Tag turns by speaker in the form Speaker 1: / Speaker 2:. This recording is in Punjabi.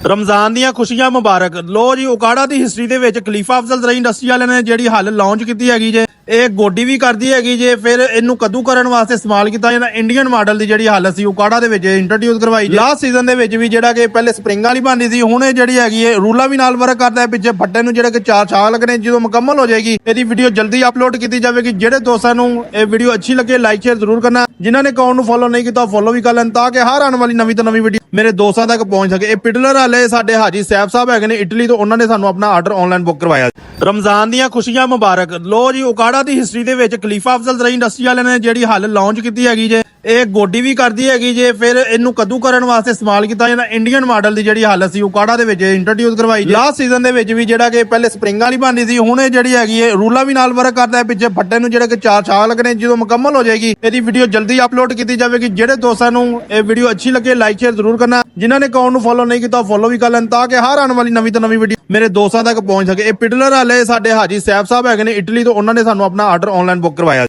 Speaker 1: ਰਮਜ਼ਾਨ ਦੀਆਂ ਖੁਸ਼ੀਆਂ ਮੁਬਾਰਕ। ਲੋ ਜੀ, ਉਕਾੜਾ ਦੀ ਹਿਸਟਰੀ ਦੇ ਵਿੱਚ ਖਲੀਫਾ ਅਫਜ਼ਲ ਦਰਾਈ ਇੰਡਸਟਰੀ ਵਾਲਿਆਂ ਨੇ ਜਿਹੜੀ ਹੱਲ ਲਾਂਚ ਕੀਤੀ ਹੈਗੀ ਜੇ, ਇਹ ਗੋਡੀ ਵੀ ਕਰਦੀ ਹੈਗੀ ਜੇ। ਫਿਰ ਇਹਨੂੰ ਕੱਦੂ ਕਰਨ ਵਾਸਤੇ ਇਸਤੇਮਾਲ ਕੀਤਾ ਜਾਂਦਾ। ਇੰਡੀਅਨ ਮਾਡਲ ਦੀ ਜਿਹੜੀ ਹੱਲ ਸੀ ਉਕਾੜਾ ਦੇ ਵਿੱਚ ਇੰਟਰੋਡਿਊਸ ਕਰਵਾਈ। ਲਾਸਟ ਸੀਜ਼ਨ ਦੇ ਵਿੱਚ ਵੀ ਜਿਹੜਾ ਕਿ ਪਹਿਲੇ ਸਪਰਿੰਗ ਵਾਲੀ ਬਣਦੀ ਸੀ, ਹੁਣ ਇਹ ਜਿਹੜੀ ਹੈਗੀ ਹੈ ਰੂਲਾ ਵੀ ਨਾਲ ਵਰਕ ਕਰਦਾ ਹੈ। ਪਿੱਛੇ ਫੱਟੇ ਨੂੰ ਜਿਹੜੇ ਕਿ 4 ਸਾਲ ਲੱਗਣੇ, ਜਦੋਂ ਮੁਕੰਮਲ ਹੋ ਜਾਏਗੀ ਇਹਦੀ ਵੀਡੀਓ ਜਲਦੀ ਅਪਲੋਡ ਕੀਤੀ ਜਾਵੇਗੀ। ਜਿਹੜੇ ਦੋਸਤਾਂ ਨੂੰ ਇਹ ਵੀਡੀਓ ਅੱਛੀ ਲੱਗੇ ਲਾਈਕ ਸ਼ੇਅਰ ਜ਼ਰੂਰ ਕਰਨਾ। ਜਿਨ੍ਹਾਂ ਨੇ ਅਕਾਊਂਟ ਨੂੰ ਫੋਲੋ ਨਹੀਂ ਕੀਤਾ ਫੋਲੋ ਵੀ ਕਰ ਲੈਣ, ਤਾਂ ਕਿ ਹਰ ਆਉਣ ਵਾਲੀ ਨਵੀਂ ਤੋਂ ਨਵੀਂ ਵੀਡੀਓ ਮੇਰੇ ਦੋਸਤਾਂ ਤੱਕ ਪਹੁੰਚ ਸਕੇ। ਇਹ ਪਿਡਲਰ ਵਾਲੇ ਸਾਡੇ ਹਾਜੀ ਸੈਫ ਸਾਹਿਬ ਹੈਗੇ ਨੇ ਇਟਲੀ ਤੋਂ, ਉਹਨਾਂ ਨੇ ਸਾਨੂੰ ਆਪਣਾ ਆਰਡਰ ਆਨਲਾਈਨ ਬੁੱਕ ਕਰਵਾਇਆ। ਰਮਜ਼ਾਨ ਦੀਆਂ ਖੁਸ਼ੀਆਂ ਮੁਬਾਰਕ। ਲੋ ਜੀ, ਉਕਾੜਾ ਦੀ ਹਿਸਟਰੀ ਦੇ ਵਿੱਚ ਖਲੀਫਾ ਅਫਜ਼ਲ ਦਰਾਈ ਇੰਡਸਟਰੀ ਵਾਲਿਆਂ ਨੇ ਜਿਹੜੀ ਹੱਲ ਲਾਂਚ ਕੀਤੀ ਹੈਗੀ ਜੇ, ਇਹ ਗੋਡੀ ਵੀ ਕਰਦੀ ਹੈਗੀ ਜੇ। ਫਿਰ ਇਹਨੂੰ ਕੱਦੂ ਕਰਨ ਵਾਸਤੇ ਇਸਤੇਮਾਲ ਕੀਤਾ ਜਾਂਦਾ। ਇੰਡੀਅਨ ਮਾਡਲ ਦੀ ਜਿਹੜੀ ਹੱਲ ਸੀ ਉਕਾੜਾ ਦੇ ਵਿੱਚ ਇੰਟਰੋਡਿਊਸ ਕਰਵਾਈ। ਲਾਸਟ ਸੀਜ਼ਨ ਦੇ ਵਿੱਚ ਵੀ ਜਿਹੜਾ ਕਿ ਪਹਿਲੇ ਸਪਰਿੰਗ ਵਾਲੀ ਬਣਦੀ ਸੀ, ਹੁਣ ਇਹ ਜਿਹੜੀ ਹੈਗੀ ਹੈ ਰੂਲਾ ਵੀ ਨਾਲ ਵਰਕ ਕਰਦਾ ਹੈ। ਪਿੱਛੇ ਫੱਟੇ ਨੂੰ ਜਿਹੜੇ ਕਿ 4 ਸਾਲ ਲੱਗਣੇ, ਜਦੋਂ ਮੁਕੰਮਲ ਹੋ ਜਾਏਗੀ ਇਹਦੀ ਵੀਡੀਓ ਜਲਦੀ ਅਪਲੋਡ ਕੀਤੀ ਜਾਵੇਗੀ। ਜਿਹੜੇ ਦੋਸਤਾਂ ਨੂੰ ਇਹ ਵੀਡੀਓ ਅੱਛੀ ਲੱਗੇ ਲਾਈਕ ਸ਼ੇਅਰ ਜ਼ਰੂਰ ਕਰਨਾ। ਜਿਨ੍ਹਾਂ ਨੇ ਅਕਾਊਂਟ ਨੂੰ ਫੋਲੋ ਨਹੀਂ ਕੀਤਾ ਫੋਲੋ ਵੀ ਕਰ ਲੈਣ, ਤਾਂ ਕਿ ਹਰ ਆਉਣ ਵਾਲੀ ਨਵੀਂ ਤੋਂ ਨਵੀਂ ਵੀਡੀਓ ਮੇਰੇ ਦੋਸਤਾਂ ਤੱਕ ਪਹੁੰਚ ਸਕੇ। ਇਹ ਪਿਡਲਰ ਵਾਲੇ ਸਾਡੇ ਹਾਜੀ ਸੈਫ ਸਾਹਿਬ ਹੈਗੇ ਨੇ ਇਟਲੀ ਤੋਂ, ਉਹਨਾਂ ਨੇ ਸਾਨੂੰ ਆਪਣਾ ਆਰਡਰ ਆਨਲਾਈਨ ਬੁੱਕ ਕਰਵਾਇਆ।